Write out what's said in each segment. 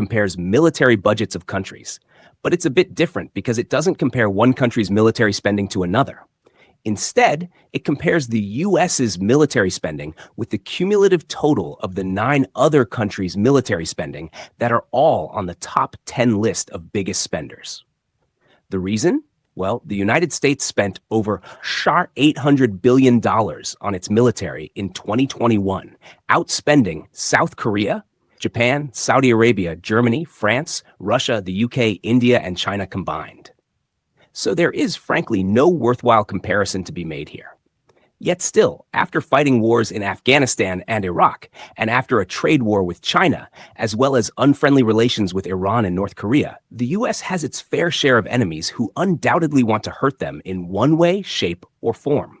compares military budgets of countries. But it's a bit different because it doesn't compare one country's military spending to another. Instead, it compares the US's military spending with the cumulative total of the 9 other countries' military spending that are all on the top 10 list of biggest spenders. The reason? Well, the United States spent over $800 billion on its military in 2021, outspending South Korea, Japan, Saudi Arabia, Germany, France, Russia, the UK, India, and China combined. So there is frankly no worthwhile comparison to be made here. Yet still, after fighting wars in Afghanistan and Iraq, and after a trade war with China, as well as unfriendly relations with Iran and North Korea, the US has its fair share of enemies who undoubtedly want to hurt them in one way, shape, or form.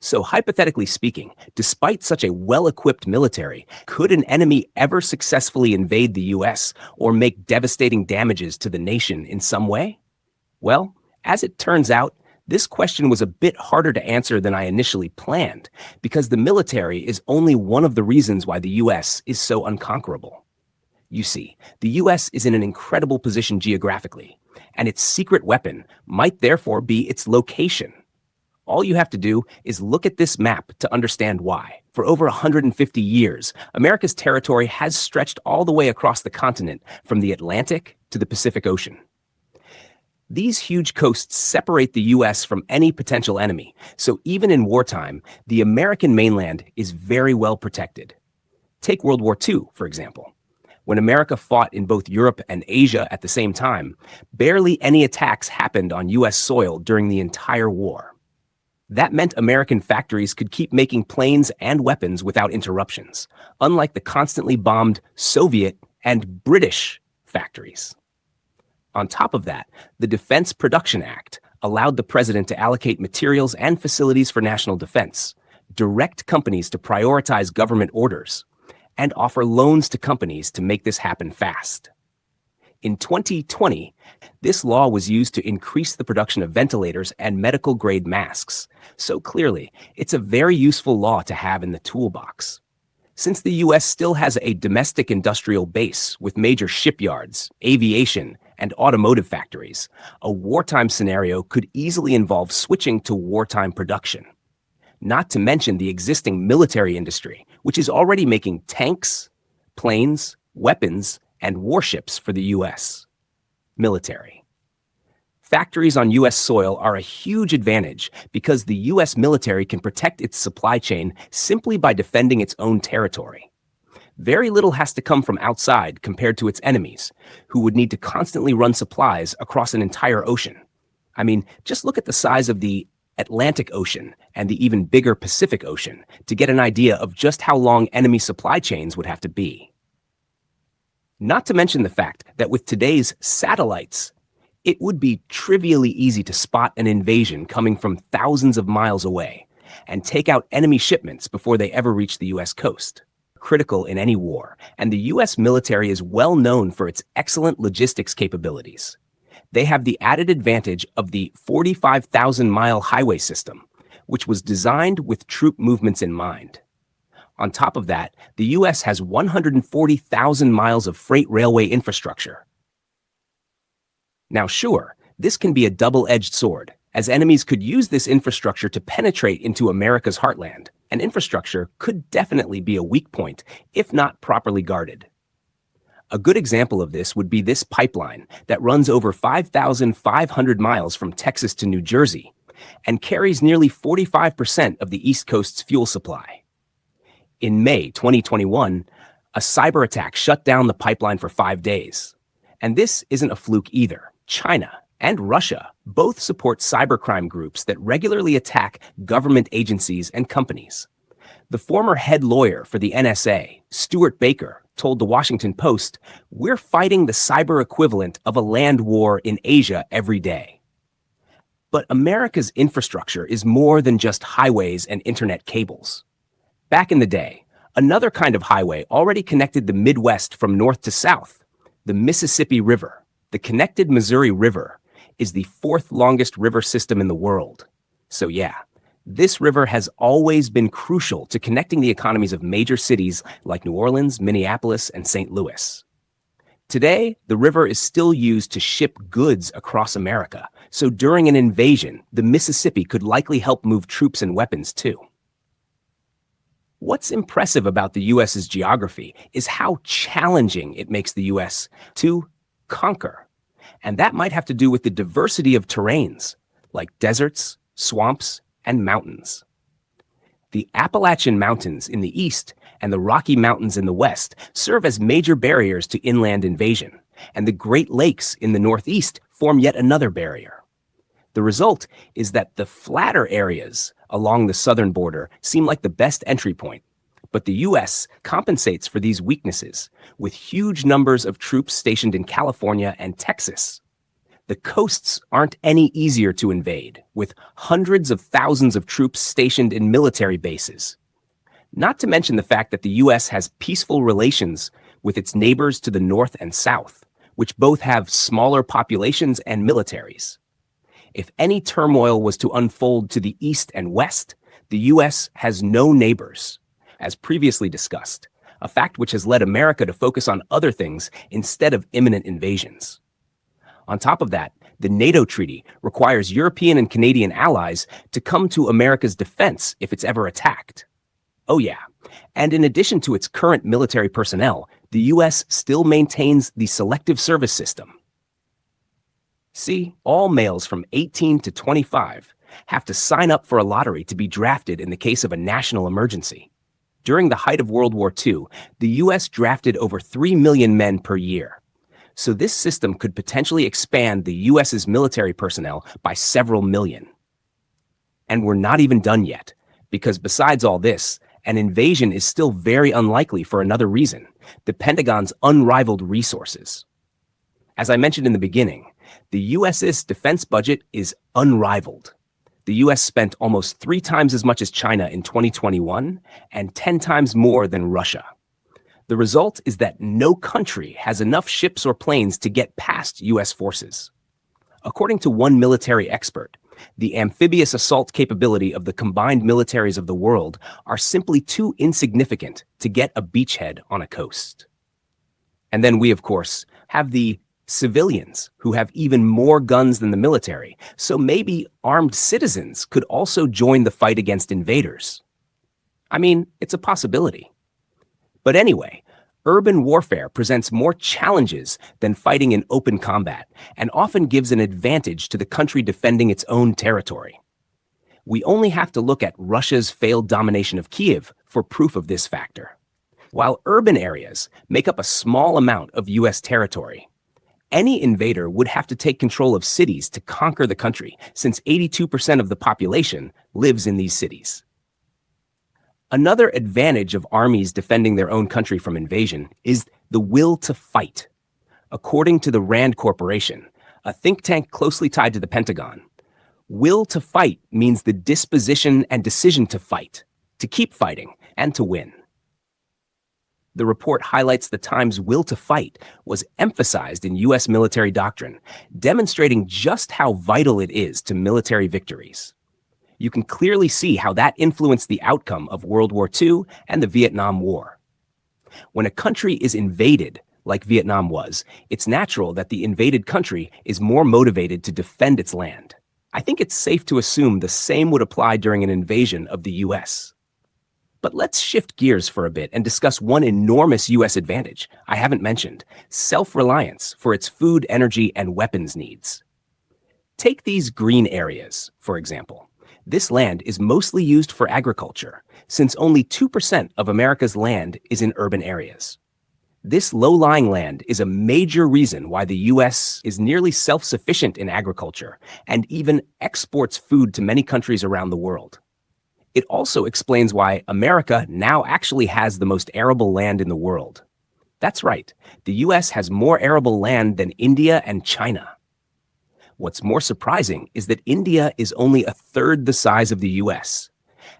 So hypothetically speaking, despite such a well-equipped military, could an enemy ever successfully invade the US or make devastating damages to the nation in some way? Well, as it turns out, this question was a bit harder to answer than I initially planned, because the military is only one of the reasons why the US is so unconquerable. You see, the US is in an incredible position geographically, and its secret weapon might therefore be its location. All you have to do is look at this map to understand why. For over 150 years, America's territory has stretched all the way across the continent from the Atlantic to the Pacific Ocean. These huge coasts separate the US from any potential enemy, so even in wartime, the American mainland is very well protected. Take World War II, for example. When America fought in both Europe and Asia at the same time, barely any attacks happened on US soil during the entire war. That meant American factories could keep making planes and weapons without interruptions, unlike the constantly bombed Soviet and British factories. On top of that, the Defense Production Act allowed the president to allocate materials and facilities for national defense, direct companies to prioritize government orders, and offer loans to companies to make this happen fast. In 2020, this law was used to increase the production of ventilators and medical-grade masks, so clearly, it's a very useful law to have in the toolbox. Since the US still has a domestic industrial base with major shipyards, aviation, and automotive factories, a wartime scenario could easily involve switching to wartime production. Not to mention the existing military industry, which is already making tanks, planes, weapons, and warships for the US military. Factories on US soil are a huge advantage because the US military can protect its supply chain simply by defending its own territory. Very little has to come from outside compared to its enemies, who would need to constantly run supplies across an entire ocean. I mean, just look at the size of the Atlantic Ocean and the even bigger Pacific Ocean to get an idea of just how long enemy supply chains would have to be. Not to mention the fact that with today's satellites, it would be trivially easy to spot an invasion coming from thousands of miles away and take out enemy shipments before they ever reach the US coast. Critical in any war, and the US military is well known for its excellent logistics capabilities. They have the added advantage of the 45,000-mile highway system, which was designed with troop movements in mind. On top of that, the US has 140,000 miles of freight railway infrastructure. Now sure, this can be a double-edged sword, as enemies could use this infrastructure to penetrate into America's heartland, and infrastructure could definitely be a weak point if not properly guarded. A good example of this would be this pipeline that runs over 5,500 miles from Texas to New Jersey and carries nearly 45% of the East Coast's fuel supply. In May 2021, a cyber attack shut down the pipeline for 5 days. And this isn't a fluke either. China and Russia both support cybercrime groups that regularly attack government agencies and companies. The former head lawyer for the NSA, Stuart Baker, told the Washington Post, "We're fighting the cyber equivalent of a land war in Asia every day." But America's infrastructure is more than just highways and internet cables. Back in the day, another kind of highway already connected the Midwest from north to south, the Mississippi River. The connected Missouri River is the 4th longest river system in the world. So yeah, this river has always been crucial to connecting the economies of major cities like New Orleans, Minneapolis, and St. Louis. Today, the river is still used to ship goods across America, so during an invasion, the Mississippi could likely help move troops and weapons too. What's impressive about the US's geography is how challenging it makes the US to conquer. And that might have to do with the diversity of terrains, like deserts, swamps, and mountains. The Appalachian Mountains in the east and the Rocky Mountains in the west serve as major barriers to inland invasion, and the Great Lakes in the northeast form yet another barrier. The result is that the flatter areas along the southern border seem like the best entry point, but the U.S. compensates for these weaknesses with huge numbers of troops stationed in California and Texas. The coasts aren't any easier to invade, with hundreds of thousands of troops stationed in military bases. Not to mention the fact that the U.S. has peaceful relations with its neighbors to the north and south, which both have smaller populations and militaries. If any turmoil was to unfold to the east and west, the U.S. has no neighbors, as previously discussed, a fact which has led America to focus on other things instead of imminent invasions. On top of that, the NATO treaty requires European and Canadian allies to come to America's defense if it's ever attacked. Oh yeah, and in addition to its current military personnel, the U.S. still maintains the Selective Service System. See, all males from 18 to 25 have to sign up for a lottery to be drafted in the case of a national emergency. During the height of World War II, the U.S. drafted over 3 million men per year. So this system could potentially expand the U.S.'s military personnel by several million. And we're not even done yet, because besides all this, an invasion is still very unlikely for another reason: the Pentagon's unrivaled resources. As I mentioned in the beginning, the U.S.'s defense budget is unrivaled. The U.S. spent almost 3 times as much as China in 2021 and 10 times more than Russia. The result is that no country has enough ships or planes to get past U.S. forces. According to one military expert, the amphibious assault capability of the combined militaries of the world are simply too insignificant to get a beachhead on a coast. And then we, of course, have the civilians who have even more guns than the military, so maybe armed citizens could also join the fight against invaders. I mean, it's a possibility. But anyway, urban warfare presents more challenges than fighting in open combat and often gives an advantage to the country defending its own territory. We only have to look at Russia's failed domination of Kiev for proof of this factor. While urban areas make up a small amount of U.S. territory, any invader would have to take control of cities to conquer the country, since 82% of the population lives in these cities. Another advantage of armies defending their own country from invasion is the will to fight. According to the Rand Corporation, a think tank closely tied to the Pentagon, will to fight means the disposition and decision to fight, to keep fighting, and to win. The report highlights the times will to fight was emphasized in U.S. military doctrine, demonstrating just how vital it is to military victories. You can clearly see how that influenced the outcome of World War II and the Vietnam War. When a country is invaded, like Vietnam was, it's natural that the invaded country is more motivated to defend its land. I think it's safe to assume the same would apply during an invasion of the U.S. But let's shift gears for a bit and discuss one enormous U.S. advantage I haven't mentioned: self-reliance for its food, energy, and weapons needs. Take these green areas, for example. This land is mostly used for agriculture, since only 2% of America's land is in urban areas. This low-lying land is a major reason why the U.S. is nearly self-sufficient in agriculture and even exports food to many countries around the world. It also explains why America now actually has the most arable land in the world. That's right, the U.S. has more arable land than India and China. What's more surprising is that India is only a third the size of the U.S.,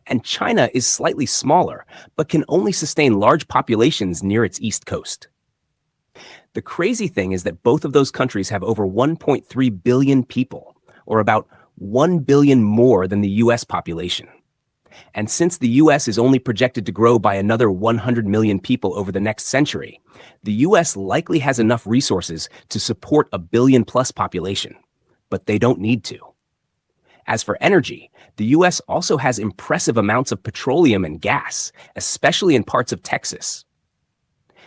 and China is slightly smaller, but can only sustain large populations near its east coast. The crazy thing is that both of those countries have over 1.3 billion people, or about 1 billion more than the U.S. population. And since the US is only projected to grow by another 100 million people over the next century, the US likely has enough resources to support a billion-plus population. But they don't need to. As for energy, the US also has impressive amounts of petroleum and gas, especially in parts of Texas.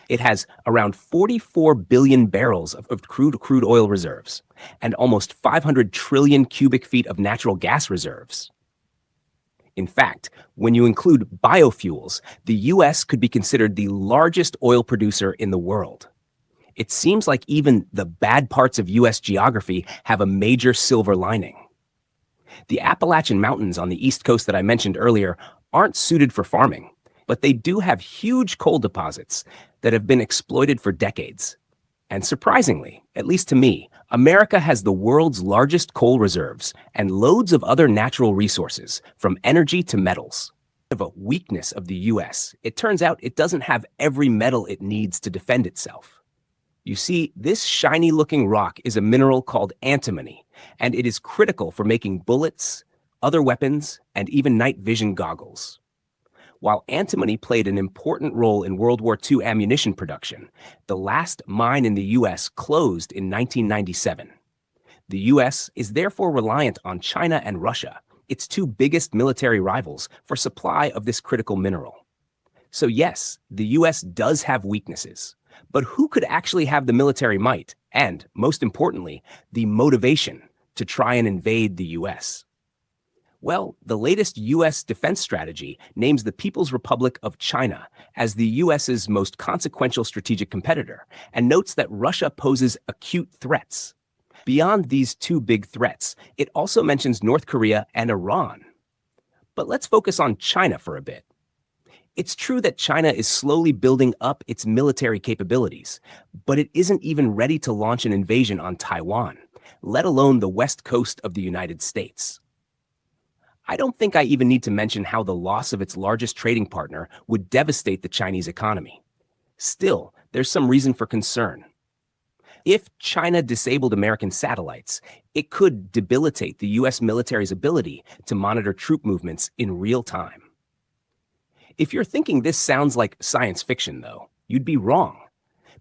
It has around 44 billion barrels of crude oil reserves and almost 500 trillion cubic feet of natural gas reserves. In fact, when you include biofuels, the US could be considered the largest oil producer in the world. It seems like even the bad parts of US geography have a major silver lining. The Appalachian Mountains on the East Coast that I mentioned earlier aren't suited for farming, but they do have huge coal deposits that have been exploited for decades. And surprisingly, at least to me, America has the world's largest coal reserves and loads of other natural resources, from energy to metals. Of a weakness of the US, it turns out it doesn't have every metal it needs to defend itself. You see, this shiny-looking rock is a mineral called antimony, and it is critical for making bullets, other weapons, and even night vision goggles. While antimony played an important role in World War II ammunition production, the last mine in the U.S. closed in 1997. The U.S. is therefore reliant on China and Russia, its two biggest military rivals, for supply of this critical mineral. So yes, the U.S. does have weaknesses, but who could actually have the military might and, most importantly, the motivation to try and invade the U.S.? Well, the latest U.S. defense strategy names the People's Republic of China as the U.S.'s most consequential strategic competitor and notes that Russia poses acute threats. Beyond these two big threats, it also mentions North Korea and Iran. But let's focus on China for a bit. It's true that China is slowly building up its military capabilities, but it isn't even ready to launch an invasion on Taiwan, let alone the west coast of the United States. I don't think I even need to mention how the loss of its largest trading partner would devastate the Chinese economy. Still, there's some reason for concern. If China disabled American satellites, it could debilitate the U.S. military's ability to monitor troop movements in real time. If you're thinking this sounds like science fiction, though, you'd be wrong.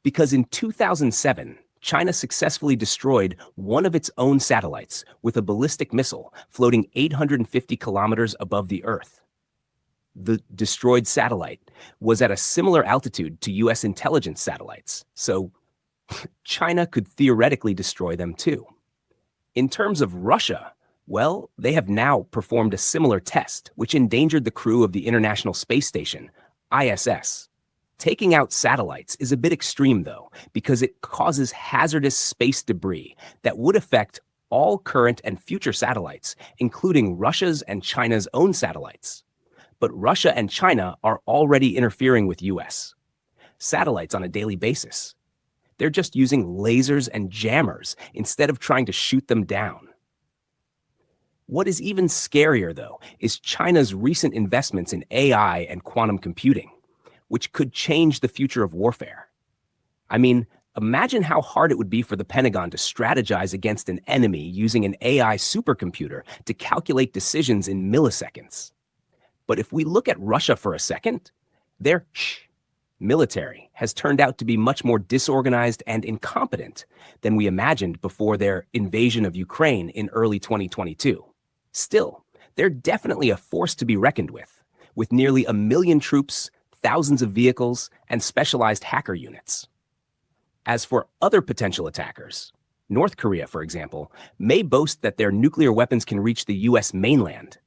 Because in 2007, China successfully destroyed one of its own satellites with a ballistic missile floating 850 kilometers above the Earth. The destroyed satellite was at a similar altitude to U.S. intelligence satellites, so China could theoretically destroy them too. In terms of Russia, well, they have now performed a similar test, which endangered the crew of the International Space Station, ISS. Taking out satellites is a bit extreme, though, because it causes hazardous space debris that would affect all current and future satellites, including Russia's and China's own satellites. But Russia and China are already interfering with US satellites on a daily basis. They're just using lasers and jammers instead of trying to shoot them down. What is even scarier, though, is China's recent investments in AI and quantum computing, which could change the future of warfare. I mean, imagine how hard it would be for the Pentagon to strategize against an enemy using an AI supercomputer to calculate decisions in milliseconds. But if we look at Russia for a second, their military has turned out to be much more disorganized and incompetent than we imagined before their invasion of Ukraine in early 2022. Still, they're definitely a force to be reckoned with nearly 1 million troops, thousands of vehicles, and specialized hacker units. As for other potential attackers, North Korea, for example, may boast that their nuclear weapons can reach the US mainland.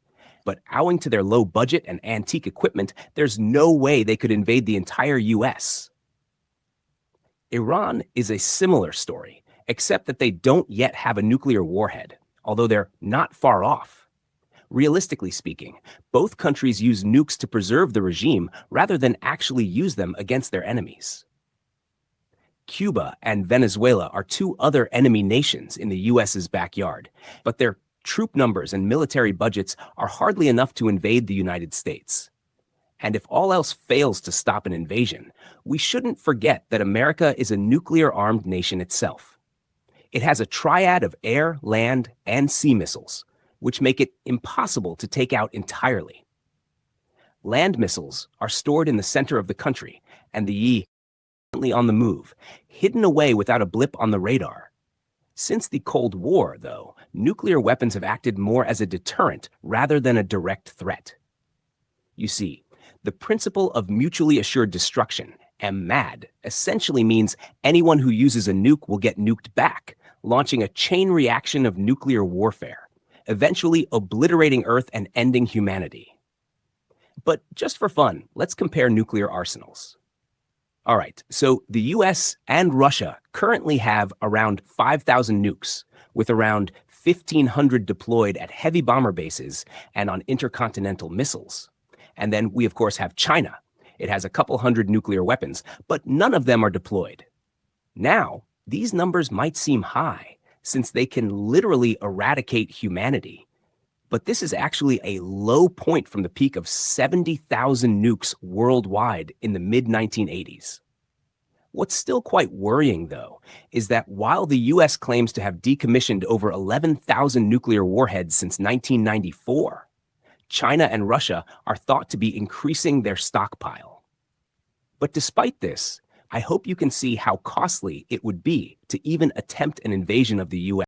But owing to their low budget and antique equipment, there's no way they could invade the entire US. Iran is a similar story, except that they don't yet have a nuclear warhead, although they're not far off. Realistically speaking, both countries use nukes to preserve the regime rather than actually use them against their enemies. Cuba and Venezuela are two other enemy nations in the US's backyard, but their troop numbers and military budgets are hardly enough to invade the United States. And if all else fails to stop an invasion, we shouldn't forget that America is a nuclear-armed nation itself. It has a triad of air, land, and sea missiles, which make it impossible to take out entirely. Land missiles are stored in the center of the country, and the Yi constantly on the move, hidden away without a blip on the radar. Since the Cold War, though, nuclear weapons have acted more as a deterrent rather than a direct threat. You see, the principle of mutually assured destruction, MAD, essentially means anyone who uses a nuke will get nuked back, launching a chain reaction of nuclear warfare, eventually obliterating Earth and ending humanity. But just for fun, let's compare nuclear arsenals. All right, so the US and Russia currently have around 5,000 nukes, with around 1,500 deployed at heavy bomber bases and on intercontinental missiles. And then we, of course, have China. It has a couple hundred nuclear weapons, but none of them are deployed. Now, these numbers might seem high, since they can literally eradicate humanity. But this is actually a low point from the peak of 70,000 nukes worldwide in the mid-1980s. What's still quite worrying, though, is that while the US claims to have decommissioned over 11,000 nuclear warheads since 1994, China and Russia are thought to be increasing their stockpile. But despite this, I hope you can see how costly it would be to even attempt an invasion of the US.